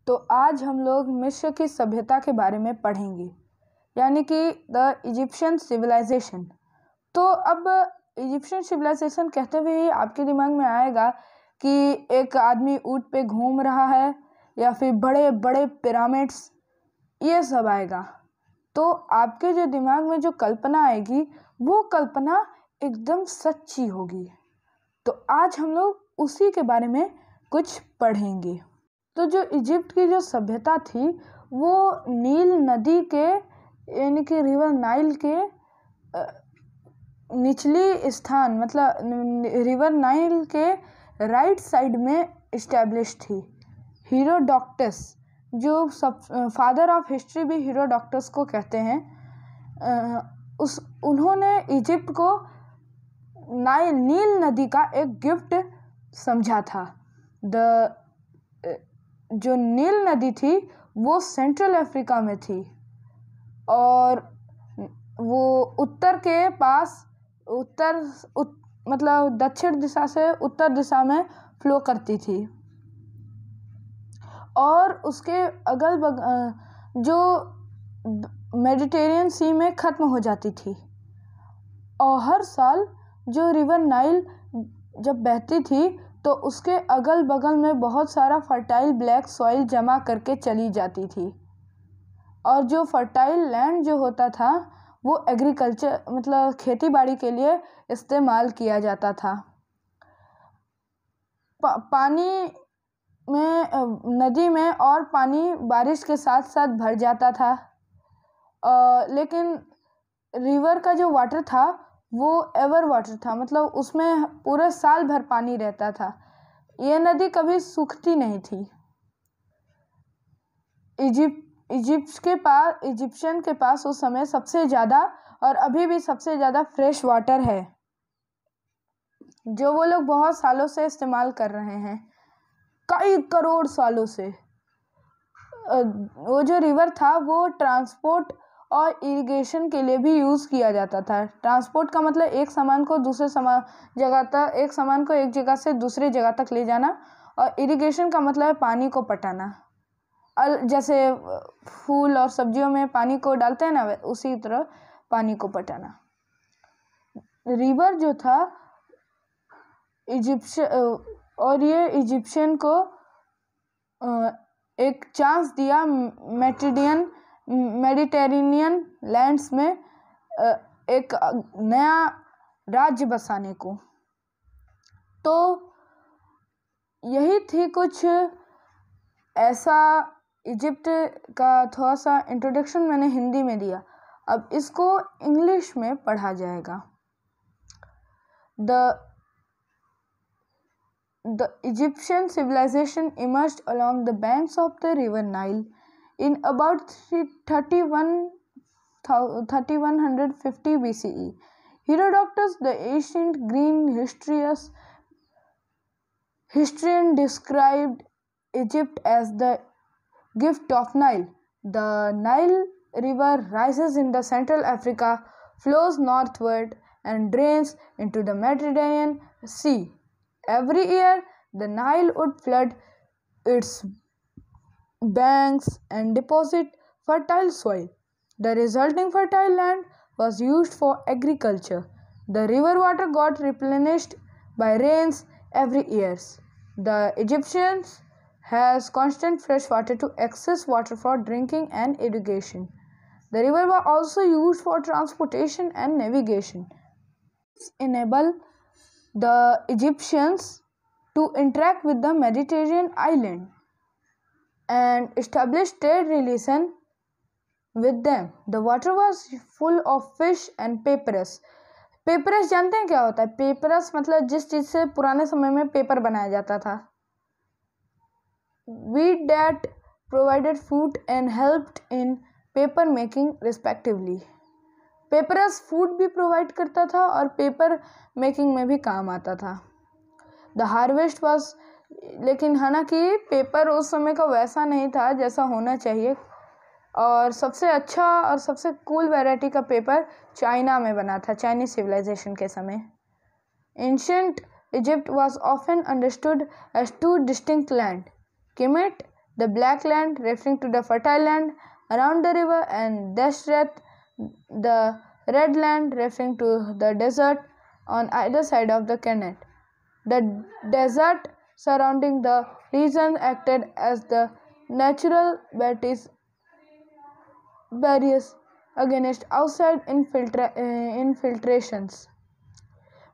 तो आज हम लोग मिस्र की सभ्यता के बारे में पढ़ेंगे, यानी कि द इजिप्शियन सिविलाइजेशन। तो अब इजिप्शियन सिविलाइजेशन कहते हुए ही आपके दिमाग में आएगा कि एक आदमी ऊँट पे घूम रहा है या फिर बड़े बड़े पिरामिड्स, ये सब आएगा। तो आपके जो दिमाग में जो कल्पना आएगी वो कल्पना एकदम सच्ची होगी। तो आज हम लोग उसी के बारे में कुछ पढ़ेंगे। तो जो इजिप्ट की जो सभ्यता थी वो नील नदी के यानी कि रिवर नाइल के निचली स्थान मतलब रिवर नाइल के राइट साइड में इस्टेब्लिश थी। हीरोडोटस, जो फादर ऑफ हिस्ट्री भी हीरोडोटस को कहते हैं, उन्होंने इजिप्ट को नील नदी का एक गिफ्ट समझा था। जो नील नदी थी वो सेंट्रल अफ्रीका में थी और वो उत्तर के पास मतलब दक्षिण दिशा से उत्तर दिशा में फ्लो करती थी और उसके अगल बगल जो मेडिटेरियन सी में ख़त्म हो जाती थी। और हर साल जो रिवर नाइल जब बहती थी तो उसके अगल बगल में बहुत सारा फर्टाइल ब्लैक सॉइल जमा करके चली जाती थी और जो फर्टाइल लैंड जो होता था वो एग्रीकल्चर मतलब खेती बाड़ी के लिए इस्तेमाल किया जाता था। पानी में नदी में और पानी बारिश के साथ साथ भर जाता था, लेकिन रिवर का जो वाटर था वो एवर वाटर था, मतलब उसमें पूरे साल भर पानी रहता था। ये नदी कभी सूखती नहीं थी। इजिप्शियन के पास उस समय सबसे ज़्यादा और अभी भी सबसे ज़्यादा फ्रेश वाटर है जो वो लोग बहुत सालों से इस्तेमाल कर रहे हैं, कई करोड़ सालों से। वो जो रिवर था वो ट्रांसपोर्ट और इरिगेशन के लिए भी यूज़ किया जाता था। ट्रांसपोर्ट का मतलब एक सामान को एक सामान को एक जगह से दूसरी जगह तक ले जाना, और इरिगेशन का मतलब है पानी को पटाना। जैसे फूल और सब्जियों में पानी को डालते हैं ना, उसी तरह पानी को पटाना। रिवर जो था ये इजिप्शियन को एक चांस दिया मेडिटेरेनियन लैंड्स में एक नया राज्य बसाने को। तो यही थी कुछ ऐसा इजिप्ट का थोड़ा सा इंट्रोडक्शन मैंने हिंदी में दिया। अब इसको इंग्लिश में पढ़ा जाएगा। The Egyptian civilization emerged along the banks of the river Nile in about 3150 BCE. Herodotus, the ancient Greek historian, described Egypt as the gift of Nile. The Nile River rises in the Central Africa, flows northward, and drains into the Mediterranean Sea. Every year, the Nile would flood its banks and deposit fertile soil. The resulting fertile land was used for agriculture. The river water got replenished by rains every year. The Egyptians has constant fresh water to excess water for drinking and irrigation. The river was also used for transportation and navigation. This enabled the Egyptians to interact with the Mediterranean island and establish trade relations with them. The water was full of fish and papyrus. Papyrus जानते हैं क्या होता है? Papyrus मतलब जिस चीज़ से पुराने समय में पेपर बनाया जाता था। Wheat that provided food and helped in paper making respectively. Papyrus food भी प्रोवाइड करता था और पेपर मेकिंग में भी काम आता था। द हार्वेस्ट वॉज, लेकिन हालांकि पेपर उस समय का वैसा नहीं था जैसा होना चाहिए, और सबसे अच्छा और सबसे कूल वैरायटी का पेपर चाइना में बना था, चाइनीज सिविलाइजेशन के समय। Ancient Egypt was often understood as two distinct land, Kemet, the black land referring to the fertile land around the river, and Dashrath, the red land referring to the desert on either side of the Kennet. The desert surrounding the region acted as the natural barriers against outside infiltrations.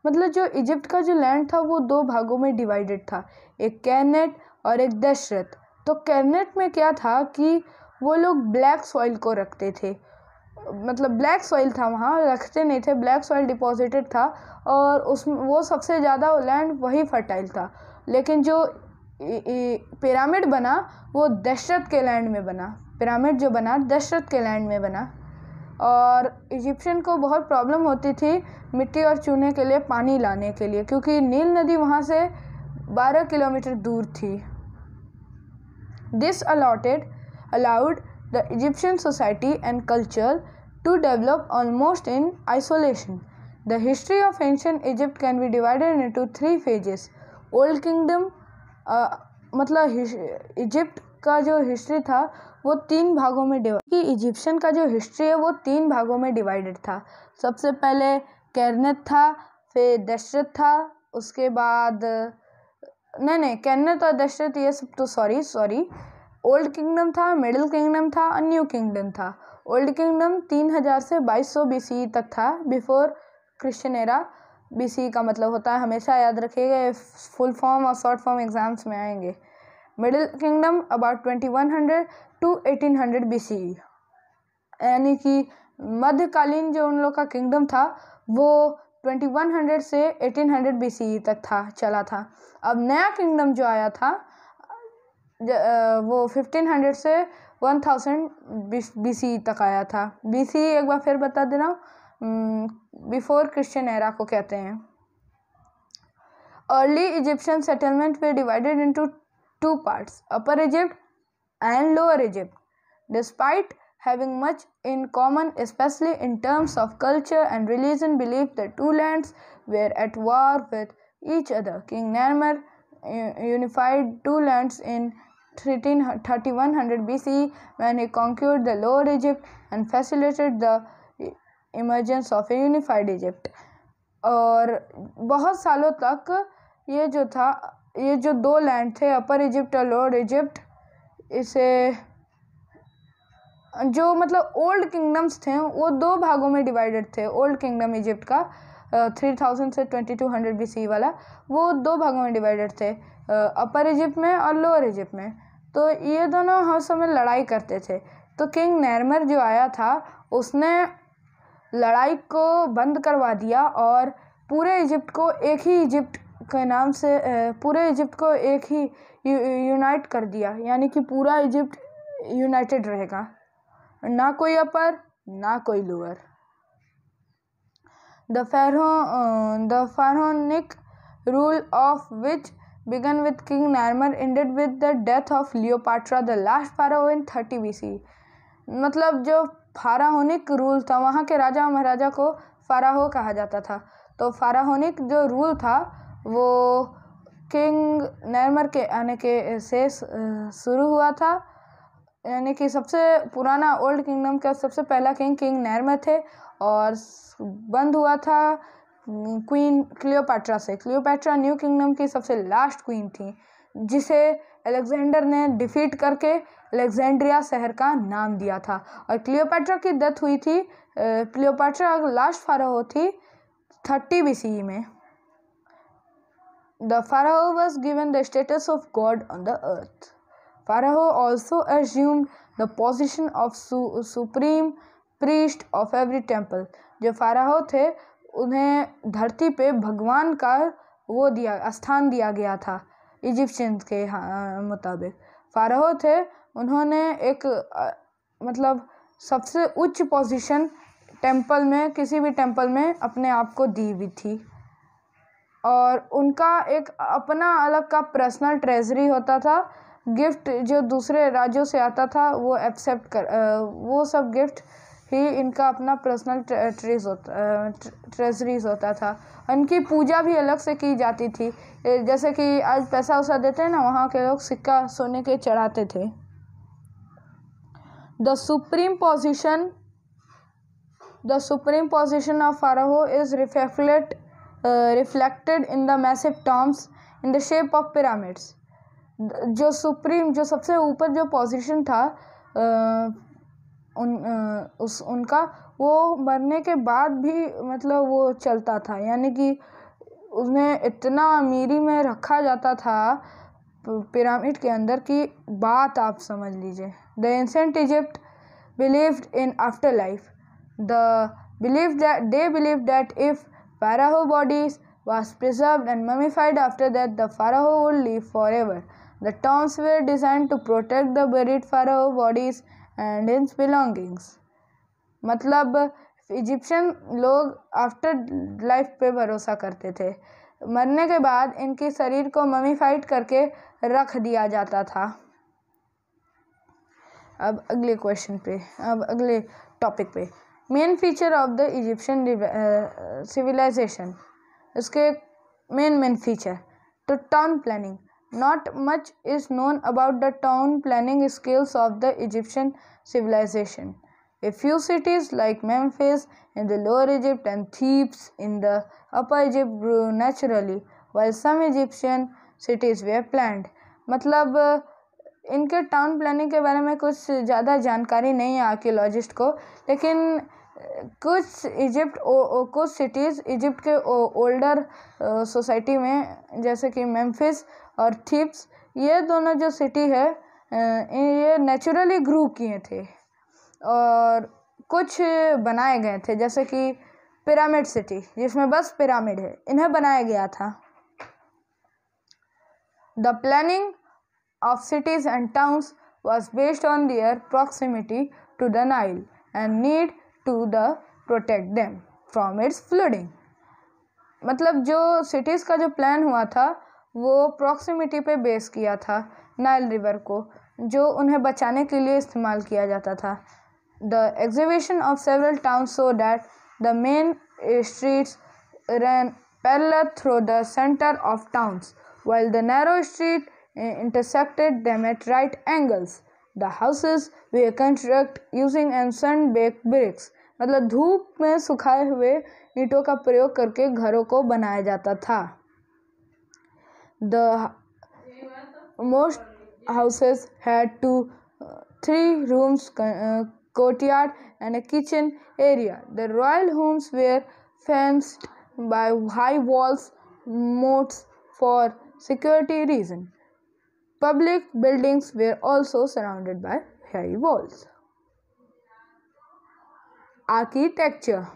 मतलब जो Egypt का जो land था वो दो भागों में divided था, एक कैनेट और एक दशरथ। तो कैनेट में क्या था कि वो लोग ब्लैक सॉइल को रखते थे, मतलब ब्लैक सॉइल था, वहाँ रखते नहीं थे, ब्लैक सॉइल डिपॉजिटेड था और उसमें वो सबसे ज़्यादा लैंड वही फर्टाइल था। लेकिन जो पिरामिड बना वो दशरथ के लैंड में बना, पिरामिड जो बना दशरथ के लैंड में बना। और इजिप्शियन को बहुत प्रॉब्लम होती थी मिट्टी और चूने के लिए पानी लाने के लिए, क्योंकि नील नदी वहाँ से 12 किलोमीटर दूर थी। This allowed the Egyptian society and culture to develop almost in isolation. The history of ancient Egypt can be divided into 3 phases. Old Kingdom, मतलब इजिप्ट का जो हिस्ट्री था वो 3 भागों में इजिप्शियन का जो हिस्ट्री है वो 3 भागों में डिवाइडेड था। सबसे पहले कैनेट था, फिर दशरथ था, उसके बाद नहीं कैनेट और दशरथ ये सब तो सॉरी ओल्ड किंगडम था, मिडिल किंगडम था और न्यू किंगडम था। ओल्ड किंगडम 3000 से 2200 BCE तक था, बिफोर क्रिश्चियन एरा। BCE का मतलब होता है, हमेशा याद रखिएगा, फुल फॉर्म और शॉर्ट फॉर्म एग्जाम्स में आएंगे। Middle kingdom about 2100 to 1800 BCE, यानी कि मध्यकालीन जो उन लोग का किंगडम था वो 2100 से 1800 BCE तक चला था। अब नया किंगडम जो आया था वो 1500 से 1000 BCE तक आया था। BCE एक बार फिर बता दे रहा हूँ, बिफोर क्रिश्चियन एरा को कहते हैं। Early Egyptian settlement way divided into 2 parts, Upper Egypt and Lower Egypt. Despite having much in common, especially in terms of culture and religion belief, the two lands were at war with each other. King Narmer unified 2 lands in 3100 BCE when he conquered the Lower Egypt and facilitated the emergence of a unified Egypt. और बहुत सालों तक ये जो 2 land थे, अपर Egypt और lower Egypt, इसे जो मतलब ओल्ड किंगडम्स थे वो 2 भागों में डिवाइडेड थे। ओल्ड किंगडम इजिप्ट का 3000 से 2200 BCE वाला वो 2 भागों में डिवाइडेड थे, अपर इजिप्ट में और लोअर इजिप्ट में। तो ये दोनों हर समय लड़ाई करते थे। तो किंग नैरमर जो आया था उसने लड़ाई को बंद करवा दिया और पूरे इजिप्ट को एक ही इजिप्ट के नाम से पूरे इजिप्ट को एक ही यूनाइट कर दिया, यानी कि पूरा इजिप्ट यूनाइटेड रहेगा, ना कोई अपर ना कोई lower. The pharaonic rule of which began with King Narmer ended with the death of Cleopatra, the last pharaoh in 30 BCE. मतलब जो फाराहोनिक रूल था, वहाँ के राजा महाराजा को फाराहो कहा जाता था। तो फाराहोनिक जो रूल था वो किंग नैरमर के आने के से शुरू हुआ था, यानी कि सबसे पुराना ओल्ड किंगडम का सबसे पहला किंग नैरमर थे और बंद हुआ था क्वीन क्लियोपैट्रा से। क्लियोपैट्रा न्यू किंगडम की सबसे लास्ट क्वीन थी, जिसे अलेक्जेंडर ने डिफीट करके अलेक्जेंड्रिया शहर का नाम दिया था। और क्लियोपैट्रा की डेथ हुई थी, क्लियोपैट्रा लास्ट फाराओ थी 30 BCE में। The pharaoh was given the status of god on the earth. Pharaoh also assumed the position of supreme priest of every temple. जो फाराहो थे उन्हें धरती पे भगवान का स्थान दिया गया था। इजिप्शियंस के मुताबिक फाराहो थे, उन्होंने एक मतलब सबसे उच्च पोजीशन टेंपल में, किसी भी टेंपल में अपने आप को दी हुई थी। और उनका एक अपना अलग का पर्सनल ट्रेजरी होता था। गिफ्ट जो दूसरे राज्यों से आता था वो एक्सेप्ट वो सब गिफ्ट ही इनका अपना पर्सनल ट्रेजरीज होता था। इनकी पूजा भी अलग से की जाती थी, जैसे कि आज पैसा वैसा देते हैं ना, वहाँ के लोग सिक्का सोने के चढ़ाते थे। The supreme position of Pharaoh is reflected in the massive tombs in the shape of pyramids. जो सबसे ऊपर जो पोजीशन था उनका, वो मरने के बाद भी मतलब वो चलता था, यानी कि उन्हें इतना अमीरी में रखा जाता था पिरामिड के अंदर की बात आप समझ लीजिए। The ancient Egypt believed in afterlife. They believed that if pharaoh bodies was preserved and mummified after that, the pharaoh would live forever. The tombs were designed to protect the buried pharaoh bodies and his belongings. मतलब Egyptian लोग after life पे भरोसा करते थे, मरने के बाद इनके शरीर को ममीफाइड करके रख दिया जाता था। अब अगले टॉपिक पे, main feature of the Egyptian civilisation. इसके मेन फीचर तो town planning. Not much is known about the town planning skills of the Egyptian civilization. A few cities like Memphis in the Lower Egypt and Thebes in the Upper Egypt grew naturally, while some Egyptian cities were planned. मतलब इनके town planning के बारे में कुछ ज़्यादा जानकारी नहीं है आर्कियोलॉजिस्ट को, लेकिन कुछ सिटीज़ इजिप्ट के ओल्डर सोसाइटी में, जैसे कि मेम्फिस और थीब्स, ये दोनों जो सिटी है ये नेचुरली ग्रू किए थे और कुछ बनाए गए थे, जैसे कि पिरामिड सिटी जिसमें बस पिरामिड है, इन्हें बनाया गया था। The planning of cities and towns was based on their proximity to the Nile and need to protect them from its flooding. मतलब जो सिटीज़ का जो प्लान हुआ था वो प्रॉक्सिमिटी पे बेस किया था नाइल रिवर को, जो उन्हें बचाने के लिए इस्तेमाल किया जाता था। The excavation of several towns so that the main streets ran parallel through the center of towns, while the narrow street intersected them at right angles. The houses were constructed using sun-baked bricks. मतलब धूप में सुखाए हुए ईंटों का प्रयोग करके घरों को बनाया जाता था। The most houses had 3 rooms, courtyard and a kitchen area. The royal homes were fenced by high walls, moats for security reasons. Public buildings were also surrounded by high walls. Architecture.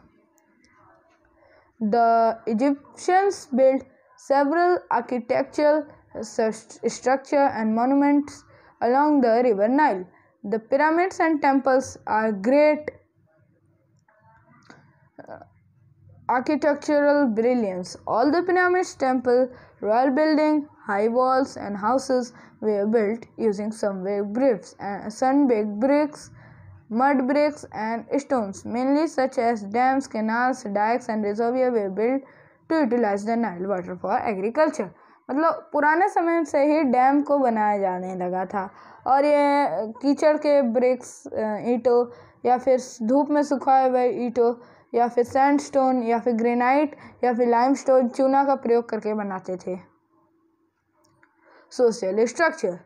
The Egyptians built several architectural structures and monuments along the river Nile. The pyramids and temples are great architectural brilliance. All the pyramids, temple, royal building, high walls and houses were built using sun-baked bricks, mud bricks and stones, mainly such as dams, canals, dikes and reservoirs were built to utilize the Nile water for agriculture. मतलब पुराने समय से ही dam को बनाया जाने लगा था और ये कीचड़ के ब्रिक्स ईंटों या फिर धूप में सुखाए हुए ईंटों या फिर सैंडस्टोन या फिर ग्रेनाइट या फिर लाइमस्टोन चूना का प्रयोग करके बनाते थे। Social structure.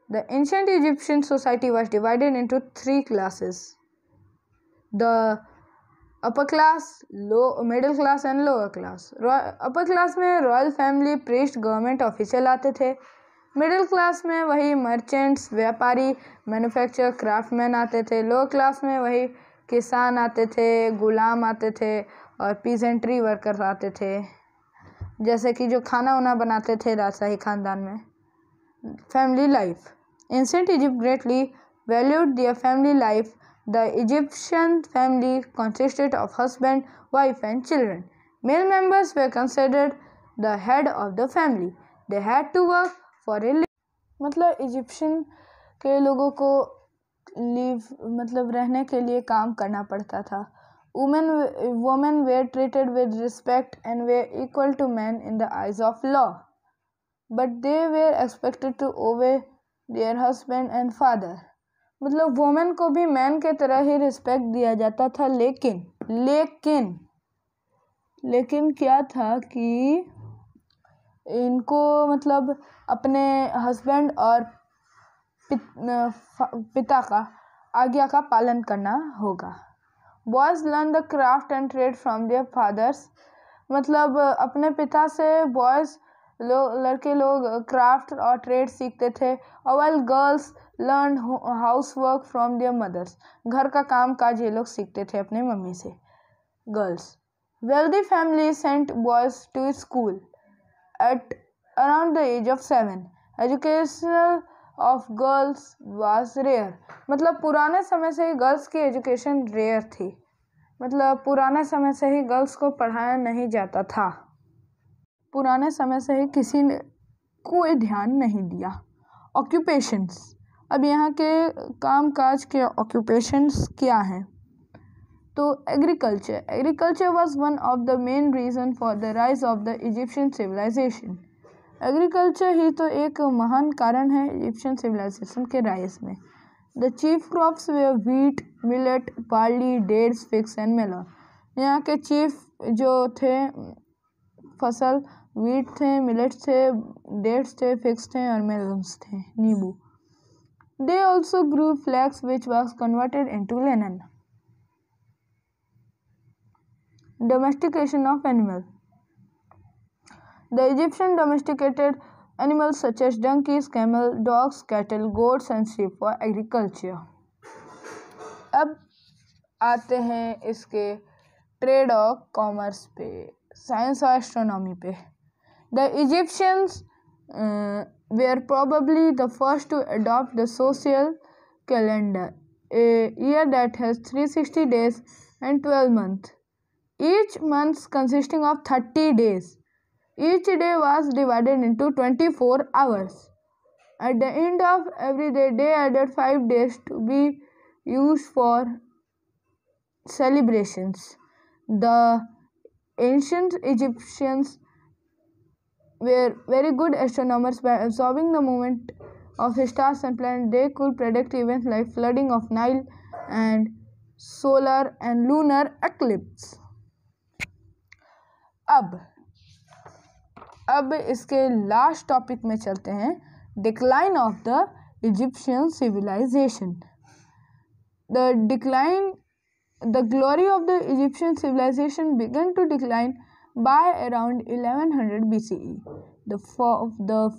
The ancient Egyptian society was divided into 3 classes. The upper class, middle class and lower class. Upper class में royal family, priest, government official आते थे। मिडिल क्लास में वही मर्चेंट्स, व्यापारी, मैन्युफैक्चरर, क्राफ्टमैन आते थे। लोअर क्लास में वही किसान आते थे, गुलाम आते थे और पीजेंट्री वर्कर्स आते थे, जैसे कि जो खाना वाना बनाते थे राजशाही खानदान में। Family life. Ancient Egypt greatly valued their family life. The Egyptian family consisted of husband, wife and children. Male members were considered the head of the family. They had to work for a living. मतलब Egyptian के लोगों को live मतलब रहने के लिए काम करना पड़ता था। Women were treated with respect and were equal to man in the eyes of law, but they were expected to obey their husband and father. मतलब वुमेन को भी मैन के तरह ही रिस्पेक्ट दिया जाता था, लेकिन क्या था कि इनको मतलब अपने हस्बैंड और पिता का आज्ञा का पालन करना होगा। Boys learn the craft and trade from their fathers. मतलब अपने पिता से लड़के लोग क्राफ्ट और ट्रेड सीखते थे। और girls learn house work from their mothers. घर का काम काज ये लोग सीखते थे अपने मम्मी से। Girls wealthy families sent boys to school at around the age of 7. Education of girls was rare. मतलब पुराने समय से ही गर्ल्स की एजुकेशन रेयर थी। मतलब पुराने समय से ही गर्ल्स को पढ़ाया नहीं जाता था। पुराने समय से ही किसी ने कोई ध्यान नहीं दिया। ऑक्यूपेशंस, अब यहाँ के काम काज के ऑक्यूपेशंस क्या हैं? तो agriculture was one of the main reason for the rise of the Egyptian civilisation. Agriculture ही तो एक महान कारण है इजिप्शियन सिविलाइजेशन के राइज में। The chief crops were wheat, millet, barley, dates, figs and melon. यहाँ के चीफ जो थे फसल व्हीट थे, मिलेट थे, डेट्स थे, फिग्स थे और मेलन्स थे, नींबू। They also grew flax which was converted into linen. Domestication of animals. The Egyptians domesticated animals such as donkeys, camels, dogs, cattle, goats and sheep for agriculture. अब आते हैं इसके ट्रेड और कॉमर्स पे, साइंस और astronomy पे। The Egyptians were probably the first to adopt the social calendar, a year that has 360 days and 12 months. Each month consisting of 30 days. Each day was divided into 24 hours. At the end of every day, they added 5 days to be used for celebrations. The ancient Egyptians were very good astronomers. By observing the movement of stars and planets, they could predict events like flooding of Nile and solar and lunar eclipse. अब इसके last topic में चलते हैं, decline of the Egyptian civilisation. The glory of the Egyptian civilization began to decline by around 1100 BCE. The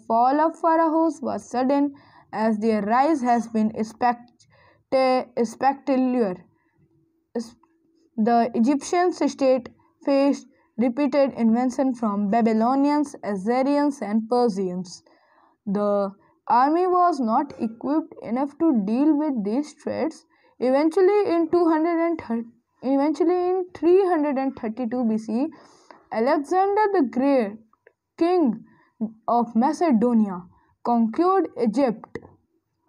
fall of pharaohs was sudden, as their rise has been spectacular. The Egyptian state faced repeated invasion from Babylonians, Assyrians and Persians. The army was not equipped enough to deal with these threats. Eventually in 332 BC, Alexander the Great, king of Macedonia, conquered Egypt.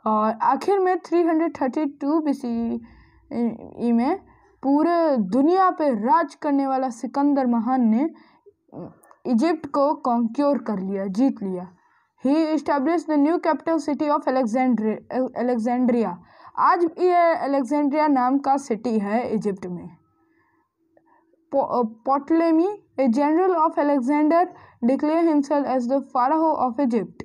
और आखिर में 332 BCE में पूरे दुनिया पे राज करने वाला सिकंदर महान ने इजिप्ट को कॉन्क्योर कर लिया, जीत लिया। He established the new capital city of Alexandria. आज ये अलेक्जेंड्रिया नाम का सिटी है इजिप्ट में। Ptolemy, a general of Alexander, declare himself as the pharaoh of Egypt.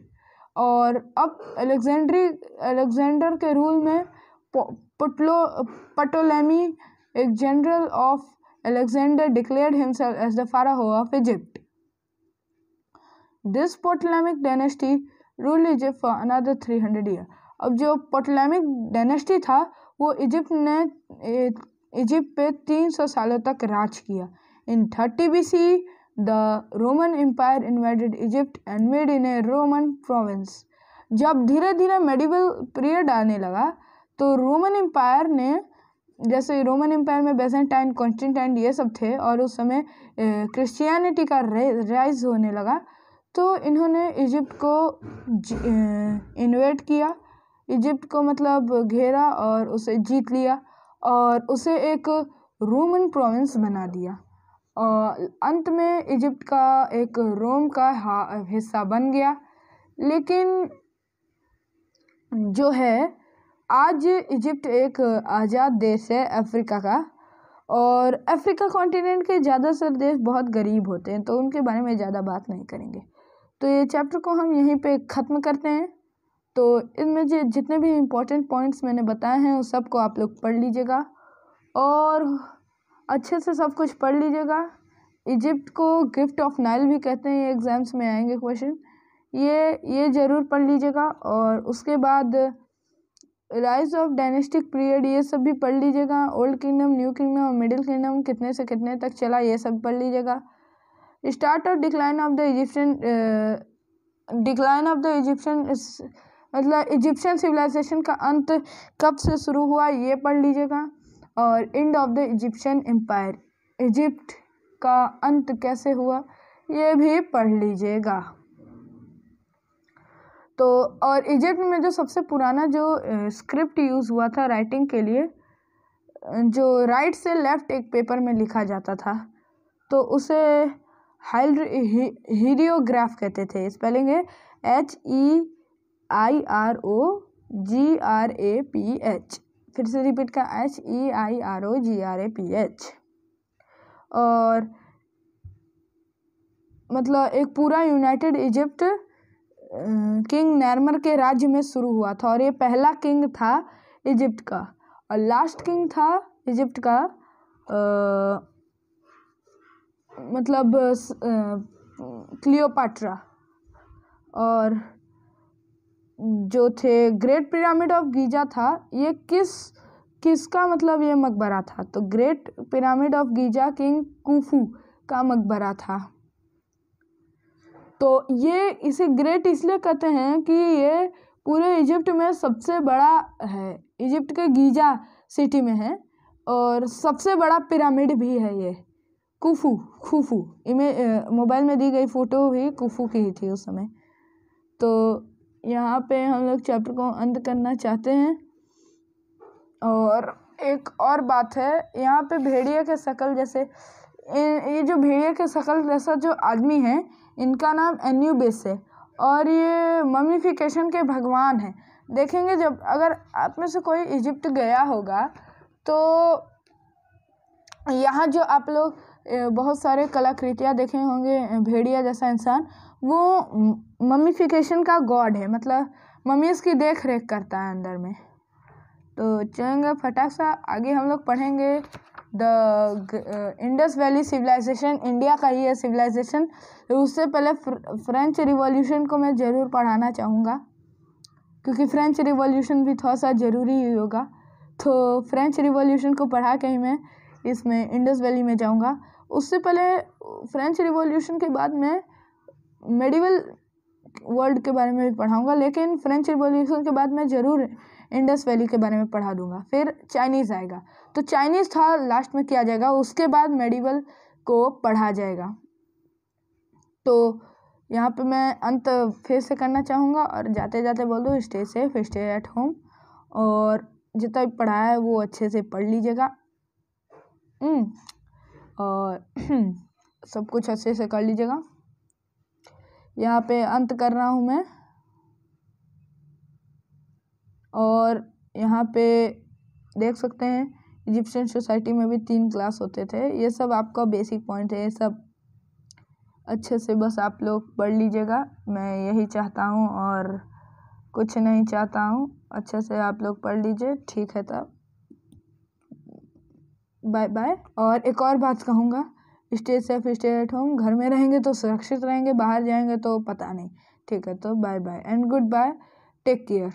और अब अलेक्जेंडर के रूल में पटोलेमी, एक general of Alexander, declared himself as the pharaoh of Egypt. This Ptolemaic dynasty ruled Egypt for another 300 years. अब जो पोटलेमिक dynasty था वो Egypt पे 300 सालों तक राज किया। In 30 BC, the Roman Empire invaded Egypt and made it a Roman province. जब धीरे धीरे मेडिवल पीरियड आने लगा तो रोमन एम्पायर ने, जैसे रोमन एम्पायर में बेजेंटाइन, कॉन्स्टेंटाइन ये सब थे और उस समय क्रिश्चियनिटी का राइज होने लगा, तो इन्होंने इजिप्ट को इन्वेट किया इजिप्ट को मतलब घेरा और उसे जीत लिया और उसे एक रोमन प्रोविंस बना दिया। और अंत में इजिप्ट का एक रोम का हिस्सा बन गया। लेकिन जो है आज इजिप्ट एक आज़ाद देश है अफ्रीका का, और अफ्रीका कॉन्टिनेंट के ज़्यादातर देश बहुत गरीब होते हैं, तो उनके बारे में ज़्यादा बात नहीं करेंगे। तो ये चैप्टर को हम यहीं पे ख़त्म करते हैं। तो इनमें जितने भी इम्पोर्टेंट पॉइंट्स मैंने बताए हैं उस सबको आप लोग पढ़ लीजिएगा और अच्छे से सब कुछ पढ़ लीजिएगा। इजिप्ट को गिफ्ट ऑफ नाइल भी कहते हैं, ये एग्ज़ाम्स में आएंगे क्वेश्चन, ये ज़रूर पढ़ लीजिएगा। और उसके बाद राइज ऑफ डायनेस्टिक पीरियड ये सब भी पढ़ लीजिएगा। ओल्ड किंगडम, न्यू किंगडम और मिडिल किंगडम कितने से कितने तक चला ये सब पढ़ लीजिएगा। स्टार्ट और डिक्लाइन ऑफ द इजिप्शियन मतलब इजिप्शियन सिविलाइजेशन का अंत कब से शुरू हुआ ये पढ़ लीजिएगा। और end of the Egyptian empire, Egypt का अंत कैसे हुआ ये भी पढ़ लीजिएगा। तो और इजिप्ट में जो सबसे पुराना जो स्क्रिप्ट यूज़ हुआ था राइटिंग के लिए, जो राइट से लेफ़्ट एक पेपर में लिखा जाता था, तो उसे हीरियोग्राफ कहते थे। स्पेलिंग है HEIROGRAPH। फिर से रिपीट का HEIROGRAPH। और मतलब एक पूरा यूनाइटेड इजिप्ट किंग नैर्मर के राज्य में शुरू हुआ था, और ये पहला किंग था इजिप्ट का, और लास्ट किंग था इजिप्ट का मतलब क्लियोपाट्रा। और जो थे ग्रेट पिरामिड ऑफ गीजा था, ये किसका मतलब ये मकबरा था, तो great pyramid of Giza king कुफू का मकबरा था। तो ये इसे ग्रेट इसलिए कहते हैं कि ये पूरे इजिप्ट में सबसे बड़ा है, इजिप्ट के गीजा सिटी में है, और सबसे बड़ा पिरामिड भी है ये खुफू। मोबाइल में दी गई फ़ोटो भी खुफू की ही थी उस समय। तो यहाँ पे हम लोग चैप्टर को अंत करना चाहते हैं। और एक और बात है, यहाँ पे भेड़िए के शकल जैसे ये जो भेड़िए के शकल जैसा जो आदमी है, इनका नाम एन्यूबिस है, और ये ममीफिकेशन के भगवान हैं। देखेंगे जब अगर आप में से कोई इजिप्ट गया होगा तो यहाँ जो आप लोग बहुत सारे कलाकृतियाँ देखे होंगे, भेड़िया जैसा इंसान, वो ममीफिकेशन का गॉड है, मतलब ममीज़ की देख रेख करता है अंदर में। तो चलेंगे फटाक सा आगे हम लोग पढ़ेंगे the Indus valley civilisation, India का ही है सिविलाइजेशन। उससे पहले फ्रेंच रिवॉल्यूशन को मैं ज़रूर पढ़ाना चाहूँगा, क्योंकि फ्रेंच रिवॉल्यूशन भी थोड़ा सा ज़रूरी ही होगा। तो फ्रेंच रिवॉल्यूशन को पढ़ा के ही मैं इसमें इंडस वैली में जाऊँगा। उससे पहले फ्रेंच रिवॉल्यूशन के बाद मैं मेडिवल वर्ल्ड के बारे में भी पढ़ाऊँगा, लेकिन फ्रेंच रिवॉल्यूशन के बाद मैं ज़रूर इंडस वैली के बारे में पढ़ा दूँगा। फिर चाइनीज़ आएगा, तो चाइनीज़ था लास्ट में किया जाएगा, उसके बाद मेडिवल को पढ़ा जाएगा। तो यहाँ पे मैं अंत फिर से करना चाहूँगा, और जाते जाते बोल दूँ stay safe, stay at home, और जितना भी पढ़ाया है वो अच्छे से पढ़ लीजिएगा और सब कुछ अच्छे से कर लीजिएगा। यहाँ पे अंत कर रहा हूँ मैं। और यहाँ पे देख सकते हैं इजिप्शियन सोसाइटी में भी 3 क्लास होते थे। ये सब आपका बेसिक पॉइंट है, ये सब अच्छे से बस आप लोग पढ़ लीजिएगा। मैं यही चाहता हूँ और कुछ नहीं चाहता हूँ, अच्छे से आप लोग पढ़ लीजिए। ठीक है, तब बाय बाय। और एक और बात कहूँगा, stay safe, stay at home. घर में रहेंगे तो सुरक्षित रहेंगे, बाहर जाएंगे तो पता नहीं। ठीक है, तो bye bye and good bye, take care.